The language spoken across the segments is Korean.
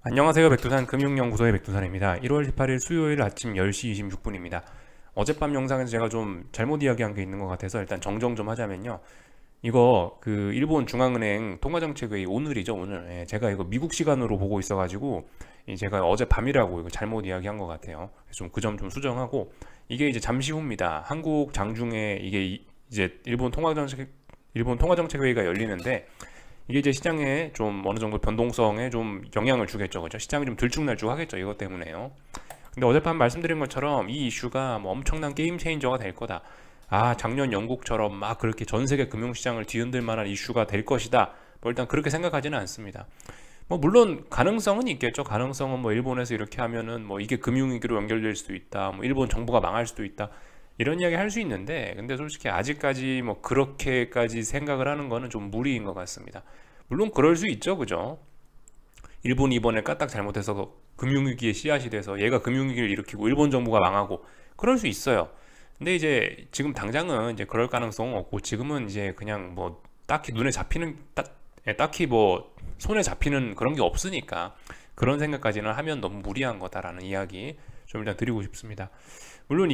안녕하세요. 백두산 금융연구소의 백두산입니다. 1월 18일 수요일 아침 10시 26분입니다. 어젯밤 영상에서 제가 좀 잘못 이야기한 게 있는 것 같아서 일단 정정 좀 하자면요. 이거 그 일본 중앙은행 통화정책회의 오늘이죠, 오늘. 예, 제가 이거 미국 시간으로 보고 있어가지고 제가 어젯밤이라고 이거 잘못 이야기한 것 같아요. 좀 그 점 좀 수정하고 이게 이제 잠시 후입니다. 한국 장중에 이게 이제 일본 통화정책회의가 열리는데 이게 이제 시장에 좀 어느 정도 변동성에 좀 영향을 주겠죠. 그죠? 시장이 좀 들쭉날쭉 하겠죠. 이것 때문에요. 근데 어젯밤 말씀드린 것처럼 이 이슈가 뭐 엄청난 게임 체인저가 될 거다. 아, 작년 영국처럼 막 그렇게 전 세계 금융시장을 뒤흔들 만한 이슈가 될 것이다. 뭐 일단 그렇게 생각하지는 않습니다. 뭐 물론 가능성은 있겠죠. 가능성은 뭐 일본에서 이렇게 하면은 뭐 이게 금융위기로 연결될 수도 있다. 뭐 일본 정부가 망할 수도 있다. 이런 이야기 할 수 있는데 근데 솔직히 아직까지 뭐 그렇게까지 생각을 하는 거는 좀 무리인 것 같습니다. 물론 그럴 수 있죠. 그죠? 일본이 이번에 까딱 잘못해서 금융위기의 씨앗이 돼서 얘가 금융위기를 일으키고 일본 정부가 망하고 그럴 수 있어요. 근데 이제 지금 당장은 이제 그럴 가능성은 없고 지금은 이제 그냥 뭐 딱히 눈에 잡히는 딱히 뭐 손에 잡히는 그런 게 없으니까 그런 생각까지는 하면 너무 무리한 거다라는 이야기 좀 일단 드리고 싶습니다. 물론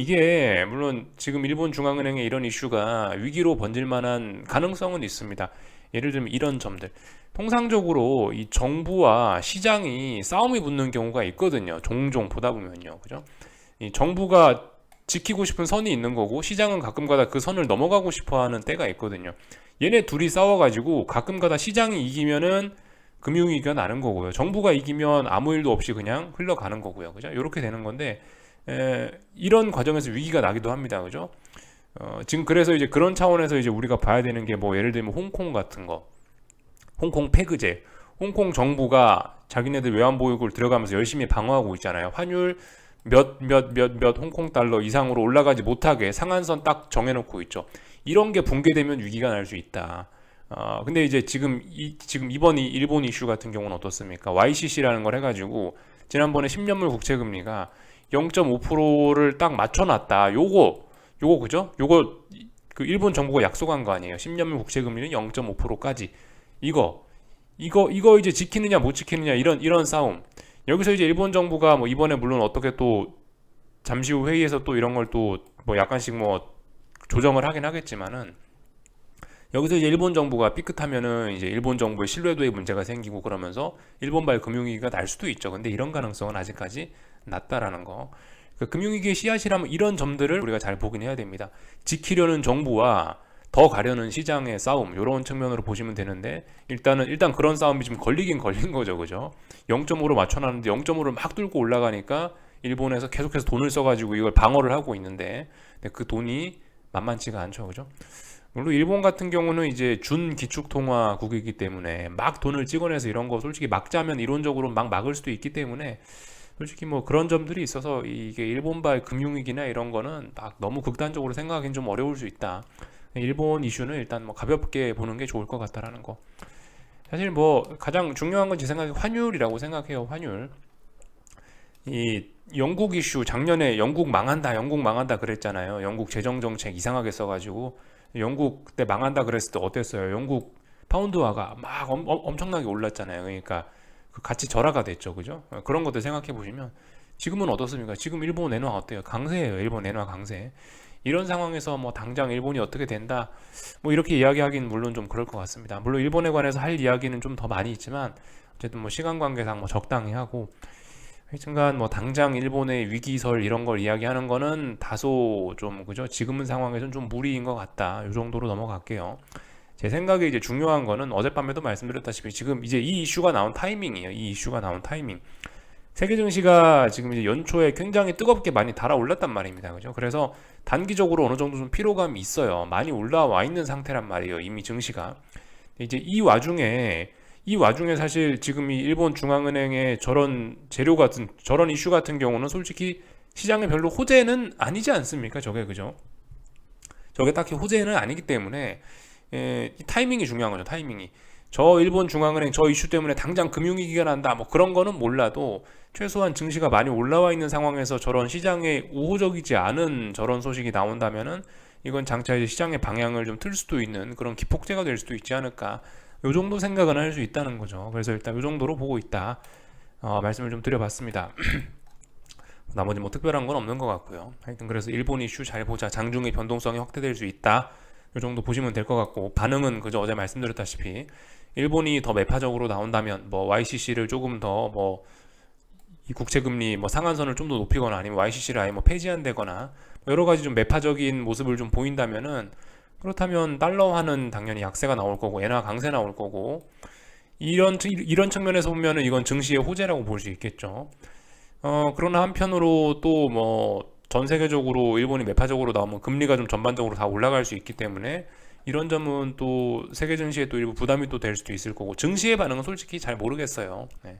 지금 일본 중앙은행의 이런 이슈가 위기로 번질 만한 가능성은 있습니다. 예를 들면 이런 점들. 통상적으로 이 정부와 시장이 싸움이 붙는 경우가 있거든요. 종종 보다 보면요. 그죠? 이 정부가 지키고 싶은 선이 있는 거고 시장은 가끔가다 그 선을 넘어가고 싶어 하는 때가 있거든요. 얘네 둘이 싸워가지고 가끔가다 시장이 이기면은 금융위기가 나는 거고요. 정부가 이기면 아무 일도 없이 그냥 흘러가는 거고요. 그죠? 이렇게 되는 건데 이런 과정에서 위기가 나기도 합니다. 그죠? 지금 그래서 이제 그런 차원에서 이제 우리가 봐야 되는 게 뭐 예를 들면 홍콩 같은 거, 홍콩 폐그제, 홍콩 정부가 자기네들 외환보유고를 들어가면서 열심히 방어하고 있잖아요. 환율 몇 홍콩 달러 이상으로 올라가지 못하게 상한선 딱 정해놓고 있죠. 이런 게 붕괴되면 위기가 날 수 있다. 근데 이제 지금 이번 일본 이슈 같은 경우는 어떻습니까? YCC라는 걸 해가지고 지난번에 10년물 국채금리가 0.5%를 딱 맞춰놨다. 요거 그죠? 요거 그 일본 정부가 약속한 거 아니에요. 10년물 국채금리는 0.5%까지. 이거 이제 지키느냐 못 지키느냐 이런 싸움. 여기서 이제 일본 정부가 뭐 이번에 물론 어떻게 또 잠시 후 회의에서 또 이런 걸 또 뭐 약간씩 뭐 조정을 하긴 하겠지만은 여기서 이제 일본 정부가 삐끗하면은 이제 일본 정부의 신뢰도에 문제가 생기고 그러면서 일본발 금융위기가 날 수도 있죠. 근데 이런 가능성은 아직까지 낮다라는 거. 그 금융위기의 씨앗이라면 이런 점들을 우리가 잘 보긴 해야 됩니다. 지키려는 정부와 더 가려는 시장의 싸움 이런 측면으로 보시면 되는데 일단 그런 싸움이 좀 걸리긴 걸린 거죠, 그죠? 0.5로 맞춰놨는데 0.5를 막 뚫고 올라가니까 일본에서 계속해서 돈을 써가지고 이걸 방어를 하고 있는데 그 돈이 만만치가 않죠, 그죠? 물론 일본 같은 경우는 이제 준 기축통화국이기 때문에 막 돈을 찍어내서 이런 거 솔직히 막자면 이론적으로 막 막을 수도 있기 때문에 솔직히 뭐 그런 점들이 있어서 이게 일본발 금융위기나 이런 거는 막 너무 극단적으로 생각하기는 좀 어려울 수 있다. 일본 이슈는 일단 뭐 가볍게 보는 게 좋을 것 같다라는 거. 사실 뭐 가장 중요한 건 제 생각에 환율이라고 생각해요. 환율. 이 영국 이슈 작년에 영국 망한다 그랬잖아요. 영국 재정 정책 이상하게 써가지고 영국 그때 망한다 그랬을 때 어땠어요? 영국 파운드화가 막 엄청나게 올랐잖아요. 그러니까 그 같이 절하가 됐죠, 그죠? 그런 것들 생각해 보시면 지금은 어떻습니까? 지금 일본 엔화 어때요? 강세예요. 일본 엔화 강세. 이런 상황에서 뭐 당장 일본이 어떻게 된다 뭐 이렇게 이야기하기는 물론 좀 그럴 것 같습니다. 물론 일본에 관해서 할 이야기는 좀 더 많이 있지만 어쨌든 뭐 시간 관계상 뭐 적당히 하고 하여튼간 뭐 당장 일본의 위기설 이런 걸 이야기하는 거는 다소 좀 그죠? 지금은 상황에서는 좀 무리인 것 같다. 이 정도로 넘어갈게요. 제 생각에 이제 중요한 거는 어젯밤에도 말씀드렸다시피 지금 이제 이 이슈가 나온 타이밍이에요. 이 이슈가 나온 타이밍. 세계 증시가 지금 이제 연초에 굉장히 뜨겁게 많이 달아올랐단 말입니다. 그죠? 그래서 단기적으로 어느 정도 좀 피로감이 있어요. 많이 올라와 있는 상태란 말이에요. 이미 증시가. 이제 이 와중에 사실 지금 이 일본 중앙은행의 저런 이슈 같은 경우는 솔직히 시장에 별로 호재는 아니지 않습니까? 저게 그죠? 저게 딱히 호재는 아니기 때문에 이 타이밍이 중요한 거죠. 타이밍이. 저 일본 중앙은행 저 이슈 때문에 당장 금융위기가 난다. 뭐 그런 거는 몰라도 최소한 증시가 많이 올라와 있는 상황에서 저런 시장에 우호적이지 않은 저런 소식이 나온다면은 이건 장차 이제 시장의 방향을 좀 틀 수도 있는 그런 기폭제가 될 수도 있지 않을까. 요 정도 생각은 할 수 있다는 거죠. 그래서 일단 요 정도로 보고 있다. 말씀을 좀 드려봤습니다. 나머지 뭐 특별한 건 없는 것 같고요. 하여튼 그래서 일본 이슈 잘 보자. 장중의 변동성이 확대될 수 있다. 이 정도 보시면 될 것 같고, 반응은 그저 어제 말씀드렸다시피 일본이 더 매파적으로 나온다면 뭐 YCC를 조금 더 뭐 이 국채금리 뭐 상한선을 좀 더 높이거나 아니면 YCC를 아예 뭐 폐지한다거나 여러 가지 좀 매파적인 모습을 좀 보인다면은, 그렇다면 달러화는 당연히 약세가 나올 거고 엔화 강세 나올 거고, 이런 측면에서 보면은 이건 증시의 호재라고 볼 수 있겠죠. 그러나 한편으로 또 뭐 전 세계적으로 일본이 매파적으로 나오면 금리가 좀 전반적으로 다 올라갈 수 있기 때문에 이런 점은 또 세계 증시에 또 일부 부담이 또 될 수도 있을 거고, 증시의 반응은 솔직히 잘 모르겠어요. 네.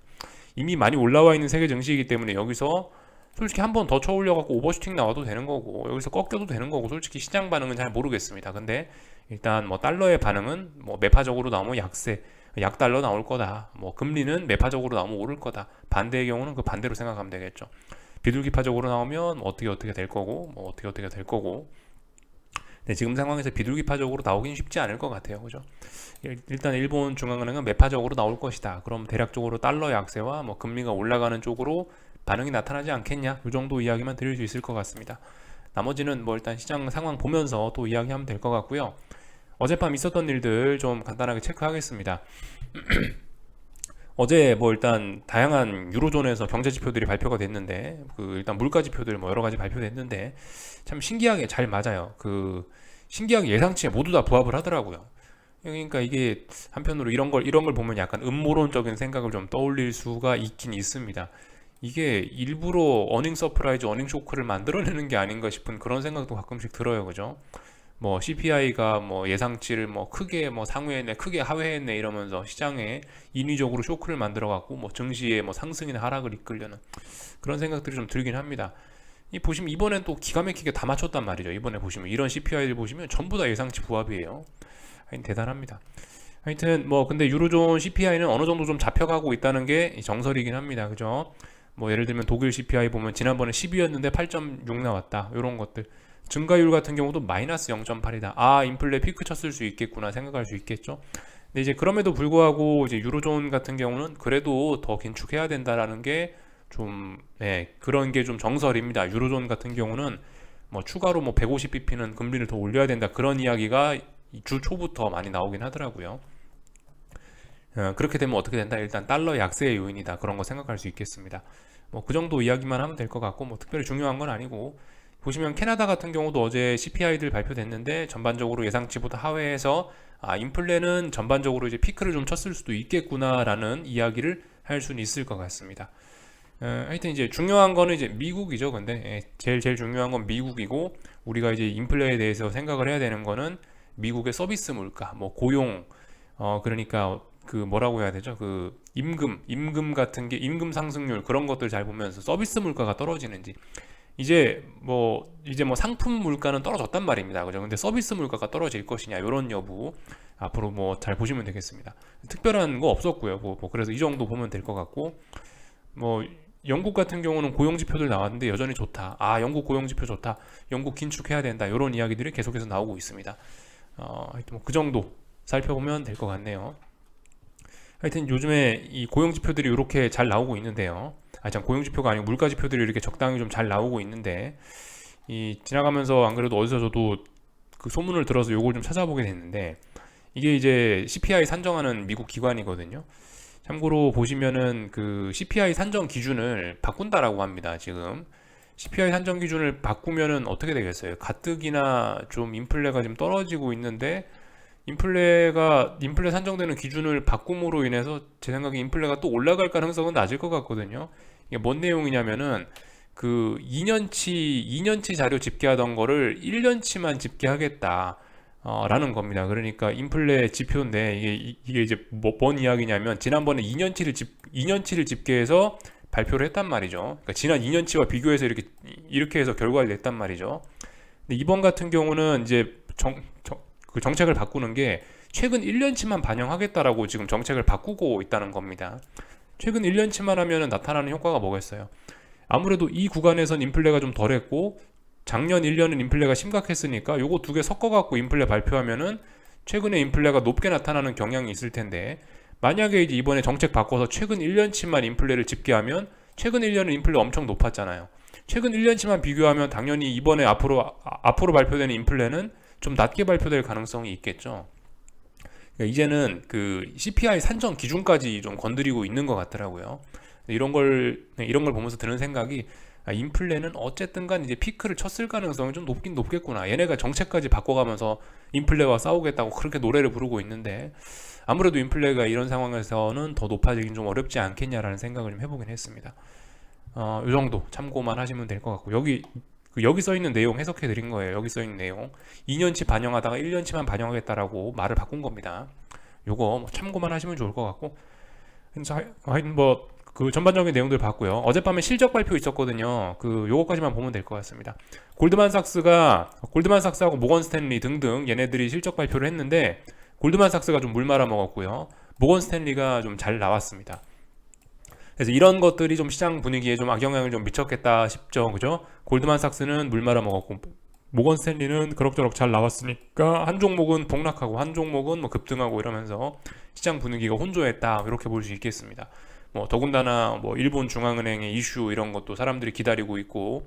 이미 많이 올라와 있는 세계 증시이기 때문에 여기서 솔직히 한 번 더 쳐올려 갖고 오버슈팅 나와도 되는 거고 여기서 꺾여도 되는 거고, 솔직히 시장 반응은 잘 모르겠습니다. 근데 일단 뭐 달러의 반응은 뭐 매파적으로 나오면 약세, 약달러 나올 거다. 뭐 금리는 매파적으로 나오면 오를 거다. 반대의 경우는 그 반대로 생각하면 되겠죠. 비둘기파적으로 나오면 어떻게 될 거고, 뭐 어떻게 될 거고. 근데 지금 상황에서 비둘기파적으로 나오긴 쉽지 않을 것 같아요. 그죠? 일단 일본 중앙은행은 매파적으로 나올 것이다. 그럼 대략적으로 달러 약세와 뭐 금리가 올라가는 쪽으로 반응이 나타나지 않겠냐? 이 정도 이야기만 드릴 수 있을 것 같습니다. 나머지는 뭐 일단 시장 상황 보면서 또 이야기하면 될 것 같고요. 어젯밤 있었던 일들 좀 간단하게 체크하겠습니다. 어제 뭐 일단 다양한 유로존에서 경제 지표들이 발표가 됐는데, 그 일단 물가 지표들 뭐 여러 가지 발표됐는데 참 신기하게 잘 맞아요. 그 신기하게 예상치에 모두 다 부합을 하더라고요. 그러니까 이게 한편으로 이런 걸 보면 약간 음모론적인 생각을 좀 떠올릴 수가 있긴 있습니다. 이게 일부러 어닝 서프라이즈, 어닝 쇼크를 만들어내는 게 아닌가 싶은 그런 생각도 가끔씩 들어요. 그죠? 뭐 CPI가 뭐 예상치를 뭐 크게 뭐 상회했네, 크게 하회했네 이러면서 시장에 인위적으로 쇼크를 만들어 갖고 뭐 증시의 뭐 상승이나 하락을 이끌려는 그런 생각들이 좀 들긴 합니다. 이 보시면 이번엔 또 기가 막히게 다 맞췄단 말이죠. 이번에 보시면 이런 CPI들 보시면 전부 다 예상치 부합이에요. 하여튼 대단합니다. 하여튼 뭐 근데 유로존 CPI는 어느 정도 좀 잡혀가고 있다는 게 정설이긴 합니다. 그죠? 뭐 예를 들면 독일 CPI 보면 지난번에 10이었는데 8.6 나왔다. 이런 것들. 증가율 같은 경우도 마이너스 0.8이다. 아, 인플레 피크 쳤을 수 있겠구나 생각할 수 있겠죠. 근데 이제 그럼에도 불구하고 이제 유로존 같은 경우는 그래도 더 긴축해야 된다라는 게 좀, 네, 그런 게 좀 정설입니다. 유로존 같은 경우는 뭐 추가로 뭐 150bp는 금리를 더 올려야 된다. 그런 이야기가 주 초부터 많이 나오긴 하더라고요. 그렇게 되면 어떻게 된다? 일단 달러 약세의 요인이다. 그런 거 생각할 수 있겠습니다. 뭐 그 정도 이야기만 하면 될 것 같고, 뭐 특별히 중요한 건 아니고, 보시면 캐나다 같은 경우도 어제 CPI들 발표됐는데 전반적으로 예상치보다 하회해서 인플레는 전반적으로 이제 피크를 좀 쳤을 수도 있겠구나라는 이야기를 할 수는 있을 것 같습니다. 하여튼 이제 중요한 거는 이제 미국이죠. 근데 제일 중요한 건 미국이고, 우리가 이제 인플레에 대해서 생각을 해야 되는 거는 미국의 서비스 물가, 뭐 고용, 그러니까 그 뭐라고 해야 되죠? 그 임금 같은 게 임금 상승률 그런 것들 잘 보면서 서비스 물가가 떨어지는지, 이제 뭐 상품 물가는 떨어졌단 말입니다. 그죠? 근데 서비스 물가가 떨어질 것이냐, 이런 여부 앞으로 뭐 잘 보시면 되겠습니다. 특별한 거 없었고요. 뭐 그래서 이 정도 보면 될 것 같고, 뭐 영국 같은 경우는 고용 지표들 나왔는데 여전히 좋다. 아, 영국 고용 지표 좋다. 영국 긴축해야 된다. 이런 이야기들이 계속해서 나오고 있습니다. 하여튼 뭐 그 정도 살펴보면 될 것 같네요. 하여튼 요즘에 이 고용 지표들이 이렇게 잘 나오고 있는데요. 참 고용 지표가 아니고 물가 지표들이 이렇게 적당히 좀 잘 나오고 있는데, 이 지나가면서 안 그래도 어디서 저도 그 소문을 들어서 요걸 좀 찾아보게 됐는데, 이게 이제 CPI 산정하는 미국 기관이거든요. 참고로 보시면은 그 CPI 산정 기준을 바꾼다라고 합니다. 지금 CPI 산정 기준을 바꾸면은 어떻게 되겠어요? 가뜩이나 좀 인플레가 지금 떨어지고 있는데, 인플레 산정되는 기준을 바꿈으로 인해서 제 생각에 인플레가 또 올라갈 가능성은 낮을 것 같거든요. 이게 뭔 내용이냐면은 그 2년치 자료 집계하던 거를 1년치만 집계하겠다. 라는 겁니다. 그러니까 인플레 지표인데 이게 이제 뭔 이야기냐면, 지난번에 2년치를 집계해서 발표를 했단 말이죠. 그러니까 지난 2년치와 비교해서 이렇게 해서 결과를 냈단 말이죠. 근데 이번 같은 경우는 이제 그 정책을 바꾸는 게 최근 1년치만 반영하겠다라고 지금 정책을 바꾸고 있다는 겁니다. 최근 1년치만 하면 나타나는 효과가 뭐겠어요? 아무래도 이 구간에선 인플레가 좀 덜했고 작년 1년은 인플레가 심각했으니까 요거 두 개 섞어갖고 인플레 발표하면은 최근에 인플레가 높게 나타나는 경향이 있을 텐데, 만약에 이제 이번에 정책 바꿔서 최근 1년치만 인플레를 집계하면 최근 1년은 인플레 엄청 높았잖아요. 최근 1년치만 비교하면 당연히 이번에 앞으로 발표되는 인플레는 좀 낮게 발표될 가능성이 있겠죠. 그러니까 이제는 그 CPI 산정 기준까지 좀 건드리고 있는 것 같더라고요. 이런 걸 보면서 드는 생각이, 인플레는 어쨌든 간 이제 피크를 쳤을 가능성이 좀 높긴 높겠구나. 얘네가 정책까지 바꿔가면서 인플레와 싸우겠다고 그렇게 노래를 부르고 있는데, 아무래도 인플레가 이런 상황에서는 더 높아지긴 좀 어렵지 않겠냐라는 생각을 좀 해보긴 했습니다. 이 정도 참고만 하시면 될 것 같고, 여기 써 있는 내용 해석해 드린 거예요. 여기 써 있는 내용 2년치 반영하다가 1년치만 반영하겠다라고 말을 바꾼 겁니다. 요거 뭐 참고만 하시면 좋을 것 같고, 하여튼 뭐 그 전반적인 내용들 봤고요. 어젯밤에 실적 발표 있었거든요. 요거까지만 보면 될 것 같습니다. 골드만삭스하고 모건 스탠리 등등 얘네들이 실적 발표를 했는데, 골드만삭스가 좀 물 말아 먹었고요. 모건 스탠리가 좀 잘 나왔습니다. 그래서 이런 것들이 좀 시장 분위기에 좀 악영향을 좀 미쳤겠다 싶죠. 그죠? 골드만삭스는 물 말아 먹었고, 모건 스탠리는 그럭저럭 잘 나왔으니까 한 종목은 폭락하고 한 종목은 뭐 급등하고 이러면서 시장 분위기가 혼조했다, 이렇게 볼 수 있겠습니다. 뭐 더군다나 뭐 일본 중앙은행의 이슈 이런 것도 사람들이 기다리고 있고,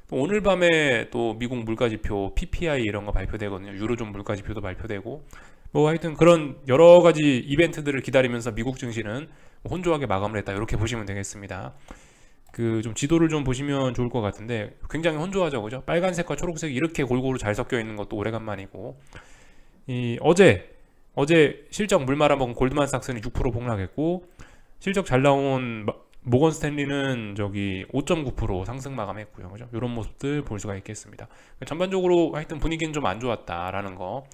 또 오늘 밤에 또 미국 물가지표 PPI 이런 거 발표되거든요. 유로존 물가지표도 발표되고, 뭐 하여튼 그런 여러 가지 이벤트들을 기다리면서 미국 증시는 혼조하게 마감을 했다, 이렇게 보시면 되겠습니다. 좀 지도를 좀 보시면 좋을 것 같은데 굉장히 혼조하죠, 그죠? 빨간색과 초록색이 이렇게 골고루 잘 섞여 있는 것도 오래간만이고, 어제 실적 물 말아먹은 골드만삭스는 6% 폭락했고, 실적 잘 나온 모건 스탠리는 저기 5.9% 상승 마감했고요, 그죠? 이런 모습들 볼 수가 있겠습니다. 전반적으로 하여튼 분위기는 좀 안 좋았다라는 거.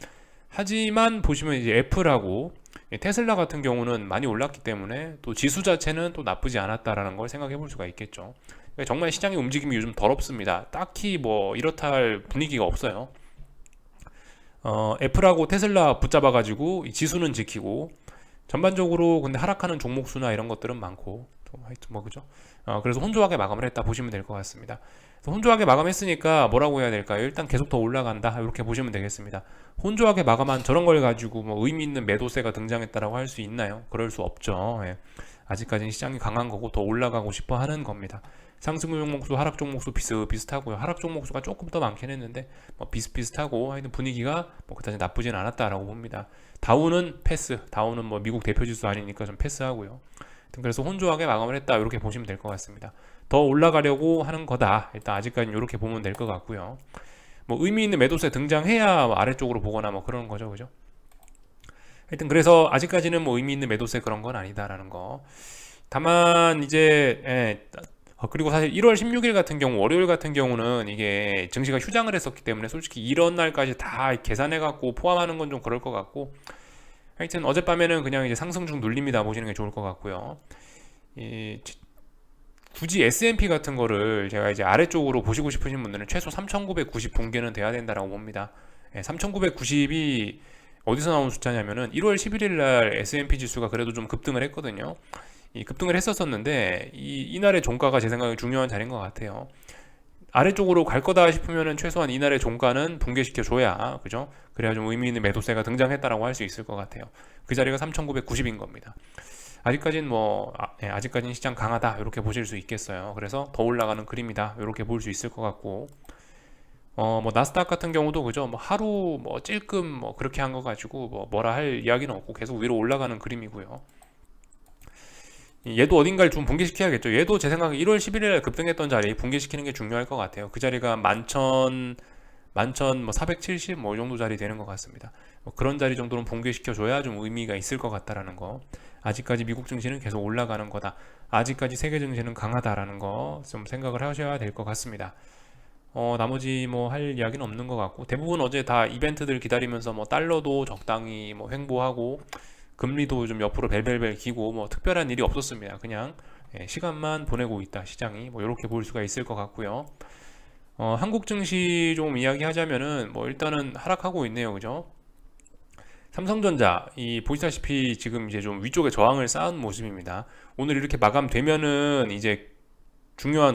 하지만 보시면 이제 애플하고 테슬라 같은 경우는 많이 올랐기 때문에 또 지수 자체는 또 나쁘지 않았다라는 걸 생각해 볼 수가 있겠죠. 그러니까 정말 시장의 움직임이 요즘 더럽습니다. 딱히 뭐 이렇다 할 분위기가 없어요. 애플하고 테슬라 붙잡아 가지고 지수는 지키고, 전반적으로 근데 하락하는 종목 수나 이런 것들은 많고, 또 하여튼 뭐 그죠? 그래서 혼조하게 마감을 했다 보시면 될 것 같습니다. 혼조하게 마감했으니까 뭐라고 해야 될까요? 일단 계속 더 올라간다, 이렇게 보시면 되겠습니다. 혼조하게 마감한 저런 걸 가지고 뭐 의미 있는 매도세가 등장했다라고 할 수 있나요? 그럴 수 없죠. 예. 아직까지는 시장이 강한 거고 더 올라가고 싶어 하는 겁니다. 상승 종목수, 하락 종목수 비슷비슷하고요. 하락 종목수가 조금 더 많긴 했는데 뭐 비슷비슷하고, 하여튼 분위기가 뭐 그다지 나쁘진 않았다라고 봅니다. 다우는 패스, 다우는 뭐 미국 대표 지수 아니니까 좀 패스하고요. 그래서 혼조하게 마감을 했다, 이렇게 보시면 될 것 같습니다. 더 올라가려고 하는 거다, 일단 아직까지는 이렇게 보면 될 것 같고요. 뭐 의미 있는 매도세 등장해야 뭐 아래쪽으로 보거나 뭐 그런 거죠, 그죠? 하여튼 그래서 아직까지는 뭐 의미 있는 매도세 그런 건 아니다라는 거. 다만 이제 그리고 사실 1월 16일 같은 경우, 월요일 같은 경우는 이게 증시가 휴장을 했었기 때문에 솔직히 이런 날까지 다 계산해 갖고 포함하는 건 좀 그럴 것 같고, 하여튼 어젯밤에는 그냥 이제 상승 중 눌림이다 보시는 게 좋을 것 같고요. 굳이 S&P 같은 거를 제가 이제 아래쪽으로 보시고 싶으신 분들은 최소 3990 붕괴는 돼야 된다라고 봅니다. 3990이 어디서 나온 숫자냐면은 1월 11일 날 S&P 지수가 그래도 좀 급등을 했거든요. 이 급등을 했었었는데 이날의 종가가 제 생각에 중요한 자리인 것 같아요. 아래쪽으로 갈 거다 싶으면은 최소한 이날의 종가는 붕괴시켜 줘야, 그죠? 그래야 좀 의미 있는 매도세가 등장했다라고 할 수 있을 것 같아요. 그 자리가 3990인 겁니다. 아직까지는 아직까지는 시장 강하다, 이렇게 보실 수 있겠어요. 그래서 더 올라가는 그림이다, 이렇게 볼 수 있을 것 같고, 뭐 나스닥 같은 경우도 그죠? 뭐 하루 뭐 찔끔 뭐 그렇게 한 거 가지고 뭐라 할 이야기는 없고 계속 위로 올라가는 그림이고요. 얘도 어딘가를 좀 붕괴시켜야겠죠. 얘도 제 생각에 1월 11일에 급등했던 자리 붕괴시키는 게 중요할 것 같아요. 그 자리가 11,000 뭐 470 뭐 이 정도 자리 되는 것 같습니다. 뭐 그런 자리 정도는 붕괴시켜줘야 좀 의미가 있을 것 같다라는 거. 아직까지 미국 증시는 계속 올라가는 거다, 아직까지 세계 증시는 강하다라는 거 좀 생각을 하셔야 될 것 같습니다. 나머지 뭐 할 이야기는 없는 것 같고, 대부분 어제 다 이벤트들 기다리면서 뭐 달러도 적당히 뭐 횡보하고, 금리도 좀 옆으로 벨벨벨 기고, 뭐 특별한 일이 없었습니다. 그냥 시간만 보내고 있다, 시장이. 뭐 이렇게 볼 수가 있을 것 같고요. 한국 증시 좀 이야기하자면은 뭐 일단은 하락하고 있네요, 그죠? 삼성전자 보시다시피 지금 이제 좀 위쪽에 저항을 쌓은 모습입니다. 오늘 이렇게 마감되면은 이제 중요한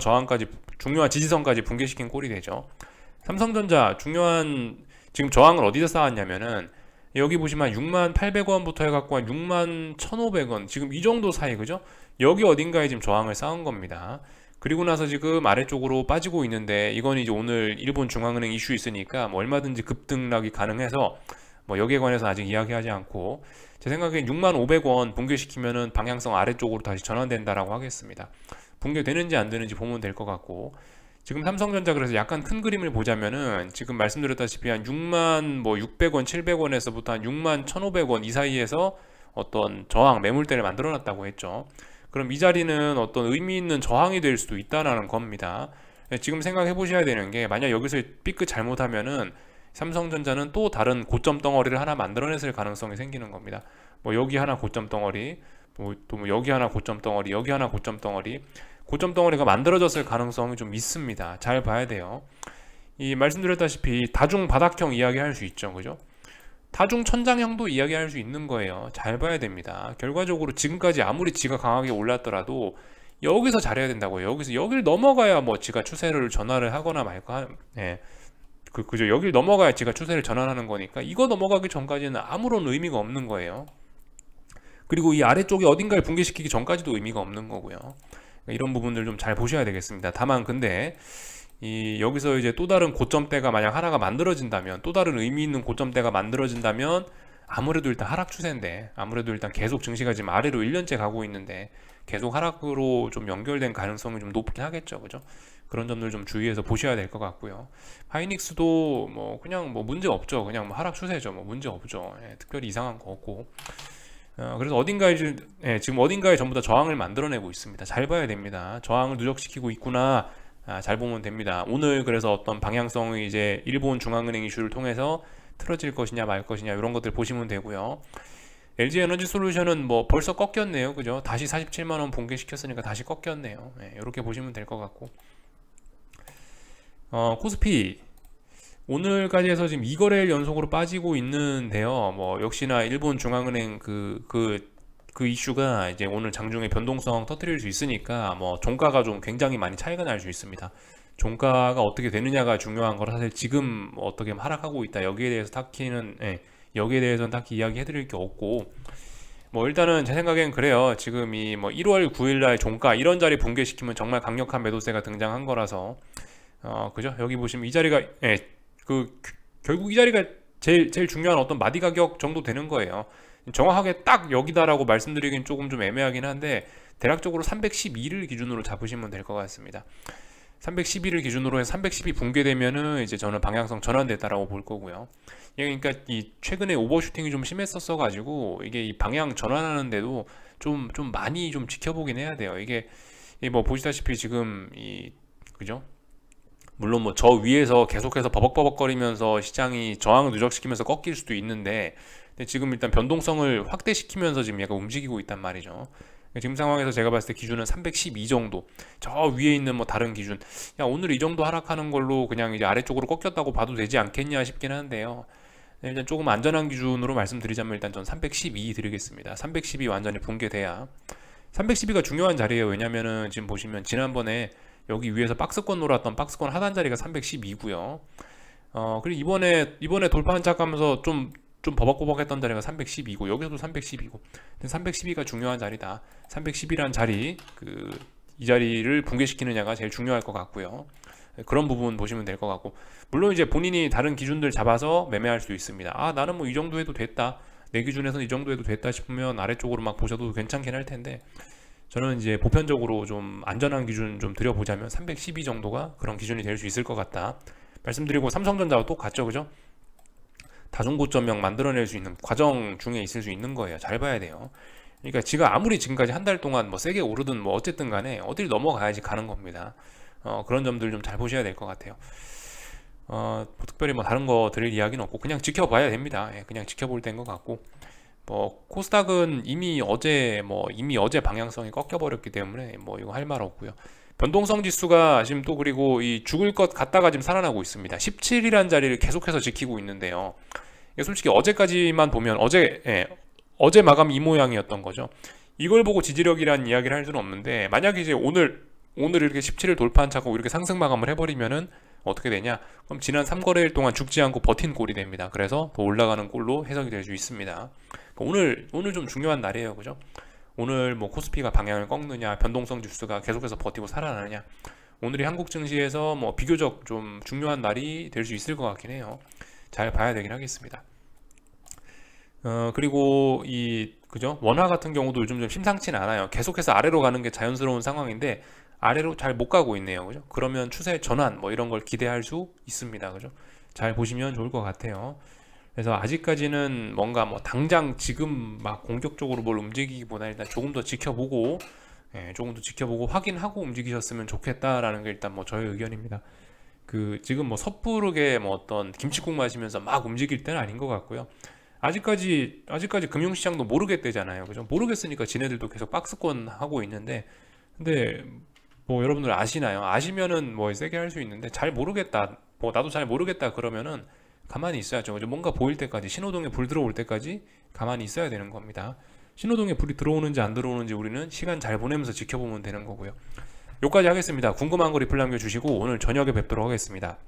지지선까지 붕괴시킨 꼴이 되죠. 삼성전자 중요한 지금 저항을 어디서 쌓았냐면은 여기 보시면 68,800원부터 해갖고 한 61,150원 지금 이 정도 사이 그죠? 여기 어딘가에 지금 저항을 쌓은 겁니다. 그리고 나서 지금 아래쪽으로 빠지고 있는데 이건 이제 오늘 일본 중앙은행 이슈 있으니까 뭐 얼마든지 급등락이 가능해서 뭐 여기에 관해서 아직 이야기하지 않고 제 생각엔 65,000원 붕괴시키면은 방향성 아래쪽으로 다시 전환된다라고 하겠습니다. 붕괴되는지 안 되는지 보면 될 것 같고 지금 삼성전자 그래서 약간 큰 그림을 보자면은 지금 말씀드렸다시피 한 66,600원, 700원에서부터 한 61,150원 이 사이에서 어떤 저항 매물대를 만들어 놨다고 했죠. 그럼 이 자리는 어떤 의미 있는 저항이 될 수도 있다라는 겁니다. 지금 생각해 보셔야 되는 게 만약 여기서 삐끗 잘못하면은 삼성전자는 또 다른 고점 덩어리를 하나 만들어냈을 가능성이 생기는 겁니다. 뭐 여기 하나 고점 덩어리, 또 여기 하나 고점 덩어리, 여기 하나 고점 덩어리, 고점 덩어리가 만들어졌을 가능성이 좀 있습니다. 잘 봐야 돼요. 이 말씀드렸다시피 다중 바닥형 이야기할 수 있죠, 그죠? 다중 천장형도 이야기할 수 있는 거예요. 잘 봐야 됩니다. 결과적으로 지금까지 아무리 지가 강하게 올랐더라도 여기서 잘해야 된다고요. 여기를 넘어가야 뭐 지가 추세를 전환을 하거나 말까. 예. 그죠. 여길 넘어가야 지가 추세를 전환하는 거니까 이거 넘어가기 전까지는 아무런 의미가 없는 거예요. 그리고 이 아래쪽에 어딘가를 붕괴시키기 전까지도 의미가 없는 거고요. 이런 부분들 좀 잘 보셔야 되겠습니다. 다만 근데 여기서 이제 또 다른 고점대가 만약 하나가 만들어진다면 또 다른 의미 있는 고점대가 만들어진다면 아무래도 일단 하락 추세인데 아무래도 일단 계속 증시가 지금 아래로 1년째 가고 있는데 계속 하락으로 좀 연결된 가능성이 좀 높긴 하겠죠, 그죠? 그런 점들 좀 주의해서 보셔야 될 것 같고요. 하이닉스도 뭐 그냥 뭐 문제 없죠. 그냥 뭐 하락 추세죠. 뭐 문제 없죠. 예, 특별히 이상한 거 없고. 그래서 지금 어딘가에 전부 다 저항을 만들어내고 있습니다. 잘 봐야 됩니다. 저항을 누적시키고 있구나. 잘 보면 됩니다. 오늘 그래서 어떤 방향성이 이제 일본 중앙은행 이슈를 통해서 틀어질 것이냐 말 것이냐 이런 것들 보시면 되고요. LG 에너지 솔루션은 뭐 벌써 꺾였네요. 그죠? 다시 47만 원 붕괴시켰으니까 다시 꺾였네요. 이렇게 보시면 될 것 같고. 코스피 오늘까지 해서 지금 2거래일 연속으로 빠지고 있는데요. 뭐 역시나 일본 중앙은행 그 이슈가 이제 오늘 장중에 변동성 터뜨릴 수 있으니까 뭐 종가가 좀 굉장히 많이 차이가 날 수 있습니다. 종가가 어떻게 되느냐가 중요한 거라 사실 지금 어떻게 하락하고 있다. 여기에 대해서는 딱히 이야기해드릴 게 없고 뭐 일단은 제 생각엔 그래요. 지금 이 뭐 1월 9일날 종가 이런 자리 붕괴시키면 정말 강력한 매도세가 등장한 거라서 그죠? 여기 보시면 이 자리가 결국 이 자리가 제일 중요한 어떤 마디 가격 정도 되는 거예요. 정확하게 딱 여기다라고 말씀드리긴 조금 좀 애매하긴 한데 대략적으로 312를 기준으로 잡으시면 될 것 같습니다. 312를 기준으로 해서 312 붕괴되면은 이제 저는 방향성 전환됐다라고 볼 거고요. 그러니까 이 최근에 오버슈팅이 좀 심했었어 가지고 이게 이 방향 전환하는데도 좀 많이 좀 지켜보긴 해야 돼요. 이게 뭐 보시다시피 지금 그죠? 물론 뭐 저 위에서 계속해서 버벅버벅거리면서 시장이 저항을 누적시키면서 꺾일 수도 있는데 근데 지금 일단 변동성을 확대시키면서 지금 약간 움직이고 있단 말이죠. 지금 상황에서 제가 봤을 때 기준은 312 정도. 저 위에 있는 뭐 다른 기준. 야, 오늘 이 정도 하락하는 걸로 그냥 이제 아래쪽으로 꺾였다고 봐도 되지 않겠냐 싶긴 한데요. 일단 조금 안전한 기준으로 말씀드리자면 일단 전 312 드리겠습니다. 312 완전히 붕괴돼야. 312가 중요한 자리예요. 왜냐면은 지금 보시면 지난번에 여기 위에서 박스권 놀았던 박스권 하단 자리가 312고요. 그리고 이번에 돌파 한착하면서 좀 버벅버벅했던 자리가 312고 여기서도 312고 312가 중요한 자리다. 312란 자리 이 자리를 붕괴시키느냐가 제일 중요할 것 같고요. 그런 부분 보시면 될 것 같고 물론 이제 본인이 다른 기준들 잡아서 매매할 수도 있습니다. 나는 뭐 이 정도 해도 됐다. 내 기준에서는 이 정도 해도 됐다 싶으면 아래쪽으로 막 보셔도 괜찮긴 할 텐데 저는 이제 보편적으로 좀 안전한 기준 좀 드려보자면 312 정도가 그런 기준이 될 수 있을 것 같다. 말씀드리고 삼성전자와 똑같죠, 그죠? 다중고점형 만들어낼 수 있는 과정 중에 있을 수 있는 거예요. 잘 봐야 돼요. 그러니까 지가 아무리 지금까지 한 달 동안 뭐 세게 오르든 뭐 어쨌든 간에 어딜 넘어가야지 가는 겁니다. 그런 점들 좀 잘 보셔야 될 것 같아요. 특별히 뭐 다른 거 드릴 이야기는 없고 그냥 지켜봐야 됩니다. 그냥 지켜볼 때인 것 같고 뭐 코스닥은 이미 어제 방향성이 꺾여버렸기 때문에 뭐 이거 할 말 없고요. 변동성 지수가 지금 또 그리고 이 죽을 것 같다가 지금 살아나고 있습니다. 17이라는 자리를 계속해서 지키고 있는데요. 이게 솔직히 어제까지만 보면 어제 마감 이 모양이었던 거죠. 이걸 보고 지지력이라는 이야기를 할 수는 없는데 만약에 이제 오늘 이렇게 17을 돌파한 차고 이렇게 상승 마감을 해버리면은 어떻게 되냐? 그럼 지난 3거래일 동안 죽지 않고 버틴 꼴이 됩니다. 그래서 더 올라가는 꼴로 해석이 될 수 있습니다. 오늘 좀 중요한 날이에요, 그죠? 오늘 뭐 코스피가 방향을 꺾느냐, 변동성 지수가 계속해서 버티고 살아나느냐. 오늘이 한국 증시에서 뭐 비교적 좀 중요한 날이 될 수 있을 것 같긴 해요. 잘 봐야 되긴 하겠습니다. 그리고 그죠? 원화 같은 경우도 요즘 좀 심상치는 않아요. 계속해서 아래로 가는 게 자연스러운 상황인데 아래로 잘 못 가고 있네요. 그죠? 그러면 추세 전환 뭐 이런 걸 기대할 수 있습니다. 그죠? 잘 보시면 좋을 것 같아요. 그래서 아직까지는 뭔가 뭐 당장 지금 막 공격적으로 뭘 움직이기보다 일단 조금 더 지켜보고 조금 더 지켜보고 확인하고 움직이셨으면 좋겠다라는 게 일단 뭐 저의 의견입니다. 지금 뭐 섣부르게 뭐 어떤 김치국 마시면서 막 움직일 때는 아닌 것 같고요. 아직까지 금융시장도 모르겠대잖아요. 그죠? 모르겠으니까 지네들도 계속 박스권 하고 있는데, 근데 뭐 여러분들 아시나요? 아시면은 뭐 세게 할 수 있는데 잘 모르겠다. 뭐 나도 잘 모르겠다 그러면은 가만히 있어야죠. 그죠? 뭔가 보일 때까지 신호등에 불 들어올 때까지 가만히 있어야 되는 겁니다. 신호등에 불이 들어오는지 안 들어오는지 우리는 시간 잘 보내면서 지켜보면 되는 거고요. 여기까지 하겠습니다. 궁금한 거 리플 남겨주시고 오늘 저녁에 뵙도록 하겠습니다.